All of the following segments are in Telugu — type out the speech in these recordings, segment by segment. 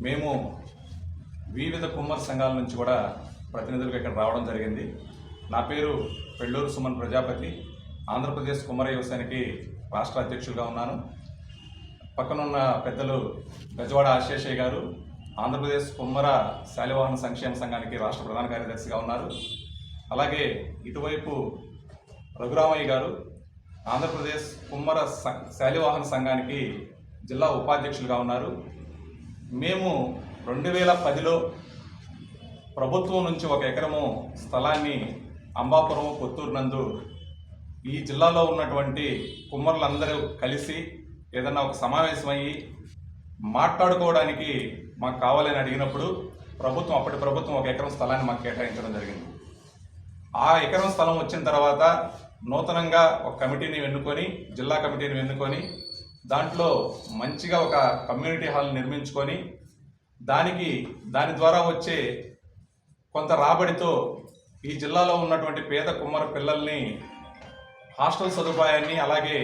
మేము వివిధ కుమ్మర సంఘాల నుంచి కూడా ప్రతినిధులుగా ఇక్కడ రావడం జరిగింది. నా పేరు పెళ్ళూరు సుమన్ ప్రజాపతి, ఆంధ్రప్రదేశ్ కుమ్మర యువసేనకి రాష్ట్ర అధ్యక్షులుగా ఉన్నాను. పక్కనున్న పెద్దలు గజవాడ ఆశేషయ్య గారు ఆంధ్రప్రదేశ్ కుమ్మర శాలివాహన సంక్షేమ సంఘానికి రాష్ట్ర ప్రధాన కార్యదర్శిగా ఉన్నారు. అలాగే ఇటువైపు రఘురామయ్య గారు ఆంధ్రప్రదేశ్ కుమ్మర శాలివాహన సంఘానికి జిల్లా ఉపాధ్యక్షులుగా ఉన్నారు. మేము 2010లో ప్రభుత్వం నుంచి 1 ఎకరము స్థలాన్ని అంబాపురం కొత్తూరు నందు ఈ జిల్లాలో ఉన్నటువంటి కుమ్మరులందరూ కలిసి ఏదన్నా ఒక సమావేశమయ్యి మాట్లాడుకోవడానికి మాకు కావాలని అడిగినప్పుడు అప్పటి ప్రభుత్వం 1 ఎకరం స్థలాన్ని మాకు కేటాయించడం జరిగింది. ఆ ఎకరం స్థలం వచ్చిన తర్వాత నూతనంగా ఒక కమిటీని ఎన్నుకొని, జిల్లా కమిటీని ఎన్నుకొని దాంట్లో మంచిగా ఒక కమ్యూనిటీ హాల్ నిర్మించుకొని దాని ద్వారా వచ్చే కొంత రాబడితో ఈ జిల్లాలో ఉన్నటువంటి పేద కుమ్మర పిల్లల్ని హాస్టల్ సదుపాయాన్ని అలాగే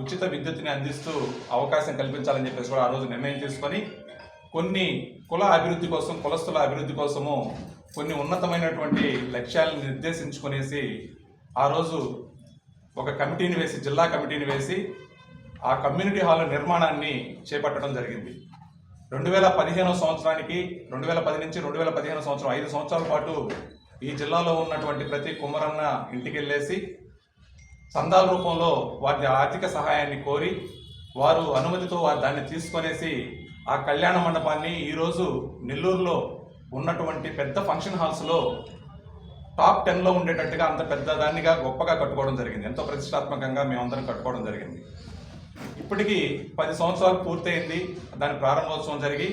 ఉచిత విద్యుత్ని అందిస్తూ అవకాశం కల్పించాలని చెప్పేసి కూడా ఆ రోజు నిర్ణయం తీసుకొని కొన్ని కులస్తుల అభివృద్ధి కోసము కొన్ని ఉన్నతమైనటువంటి లక్ష్యాలను నిర్దేశించుకునేసి ఆ రోజు ఒక కమిటీని వేసి, జిల్లా కమిటీని వేసి ఆ కమ్యూనిటీ హాల్ నిర్మాణాన్ని చేపట్టడం జరిగింది. 2015 సంవత్సరానికి 2010 నుంచి 2015 సంవత్సరం 5 సంవత్సరాల పాటు ఈ జిల్లాలో ఉన్నటువంటి ప్రతి కుమ్మరన్న ఇంటికి వెళ్ళేసి చందాల రూపంలో వారి ఆర్థిక సహాయాన్ని కోరి వారు అనుమతితో దాన్ని తీసుకొనేసి ఆ కళ్యాణ మండపాన్ని ఈరోజు నెల్లూరులో ఉన్నటువంటి పెద్ద ఫంక్షన్ హాల్స్లో టాప్ 10లో ఉండేటట్టుగా అంత పెద్ద దాన్నిగా గొప్పగా కట్టుకోవడం జరిగింది. ఎంతో ప్రతిష్టాత్మకంగా మేమందరం కట్టుకోవడం జరిగింది. ఇప్పటికీ 10 సంవత్సరాలు పూర్తయింది దాని ప్రారంభోత్సవం జరిగి.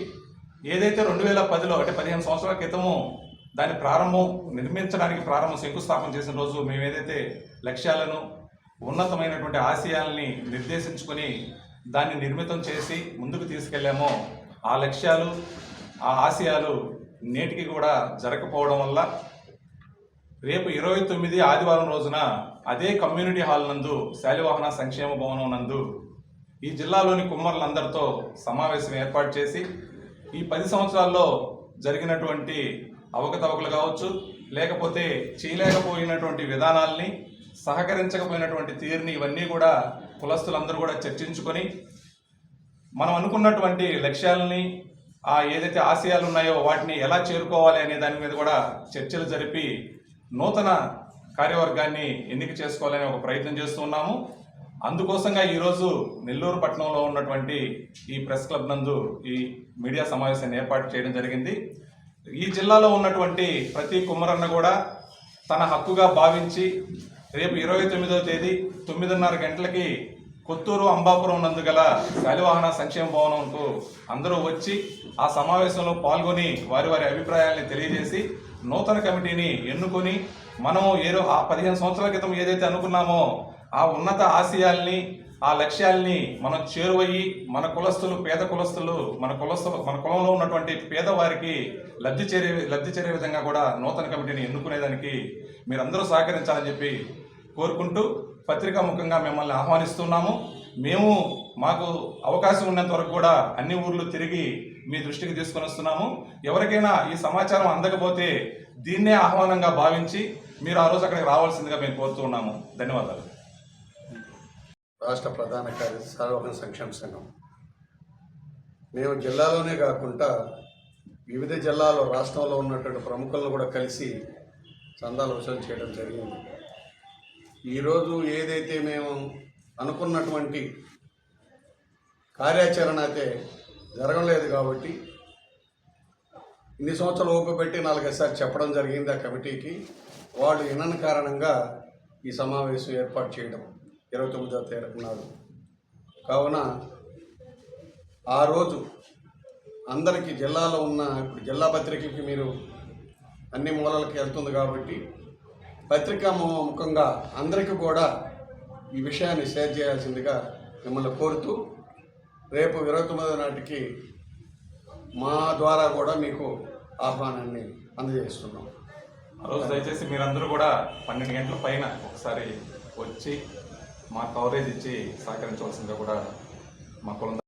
ఏదైతే 2010లో అంటే 15 సంవత్సరాల క్రితము దాని నిర్మించడానికి శంకుస్థాపన చేసిన రోజు మేము ఏదైతే లక్ష్యాలను, ఉన్నతమైనటువంటి ఆశయాల్ని నిర్దేశించుకొని దాన్ని నిర్మితం చేసి ముందుకు తీసుకెళ్లామో ఆ లక్ష్యాలు, ఆ ఆశయాలు నేటికి కూడా జరగకపోవడం వల్ల రేపు 29 ఆదివారం రోజున అదే కమ్యూనిటీ హాల్ నందు శాలివాహన సంక్షేమ భవనం నందు ఈ జిల్లాలోని కుమ్మరులందరితో సమావేశం ఏర్పాటు చేసి ఈ 10 సంవత్సరాల్లో జరిగినటువంటి అవకతవకలు కావచ్చు, లేకపోతే చేయలేకపోయినటువంటి విధానాల్ని, సహకరించకపోయినటువంటి తీరుని, ఇవన్నీ కూడా కులస్తులందరూ కూడా చర్చించుకొని మనం అనుకున్నటువంటి లక్ష్యాలని, ఏదైతే ఆశయాలు ఉన్నాయో వాటిని ఎలా చేరుకోవాలి అనే దాని మీద కూడా చర్చలు జరిపి నూతన కార్యవర్గాన్ని ఎన్నిక చేసుకోవాలని ఒక ప్రయత్నం చేస్తూ ఉన్నాము. అందుకోసంగా ఈరోజు నెల్లూరు పట్టణంలో ఉన్నటువంటి ఈ ప్రెస్ క్లబ్ నందు ఈ మీడియా సమావేశాన్ని ఏర్పాటు చేయడం జరిగింది. ఈ జిల్లాలో ఉన్నటువంటి ప్రతి కుమ్మరన్న కూడా తన హక్కుగా భావించి రేపు 29వ తేదీ 9:30 గంటలకి కొత్తూరు అంబాపురం నందు గల శాలివాహన సంక్షేమ భవనంకు అందరూ వచ్చి ఆ సమావేశంలో పాల్గొని వారి అభిప్రాయాల్ని తెలియజేసి నూతన కమిటీని ఎన్నుకొని మనము 15 సంవత్సరాల క్రితం ఏదైతే అనుకున్నామో ఆ ఉన్నత ఆశయాల్ని, ఆ లక్ష్యాల్ని మనం చేరువయ్యి మన పేద కులస్తులు మన కులంలో ఉన్నటువంటి పేదవారికి లబ్ధి చేరే విధంగా కూడా నూతన కమిటీని ఎన్నుకునేదానికి మీరందరూ సహకరించాలని చెప్పి కోరుకుంటూ పత్రికా ముఖంగా మిమ్మల్ని ఆహ్వానిస్తున్నాము. మాకు అవకాశం ఉన్నంత వరకు కూడా అన్ని ఊర్లు తిరిగి మీ దృష్టికి తీసుకొని వస్తున్నాము. ఎవరికైనా ఈ సమాచారం అందకపోతే దీన్నే ఆహ్వానంగా భావించి మీరు ఆ రోజు అక్కడికి రావాల్సిందిగా మేము కోరుతూ ఉన్నాము. ధన్యవాదాలు. రాష్ట్ర ప్రధాన కార్యదర్శి శాలివాహన సంక్షేమ సంఘం. మేము జిల్లాలోనే కాకుండా వివిధ జిల్లాలో రాష్ట్రంలో ఉన్నటువంటి ప్రముఖులను కూడా కలిసి చందాలు వసూలు చేయడం జరిగింది. ఈరోజు ఏదైతే మేము అనుకున్నటువంటి కార్యాచరణ అయితే జరగలేదు కాబట్టి ఇన్ని సంవత్సరాలు ఓపిక పెట్టి 4-5 సార్లు చెప్పడం జరిగింది ఆ కమిటీకి. వాళ్ళు వినని కారణంగా ఈ సమావేశం ఏర్పాటు చేయడం 29వ తారీఖు నాడు. కావున ఆ రోజు అందరికీ జిల్లాలో ఉన్న, ఇప్పుడు జిల్లా పత్రికకి మీరు అన్ని మూలలకి వెళ్తుంది కాబట్టి పత్రికా ముఖంగా అందరికీ కూడా ఈ విషయాన్ని షేర్ చేయాల్సిందిగా మిమ్మల్ని కోరుతూ రేపు 29వ నాటికి మా ద్వారా కూడా మీకు ఆహ్వానాన్ని అందజేస్తున్నాం. ఆ రోజు దయచేసి మీరందరూ కూడా 12 గంటల పైన ఒకసారి వచ్చి మా కవరేజ్ ఇచ్చి సహకరించవలసిందిగా కూడా మా కులం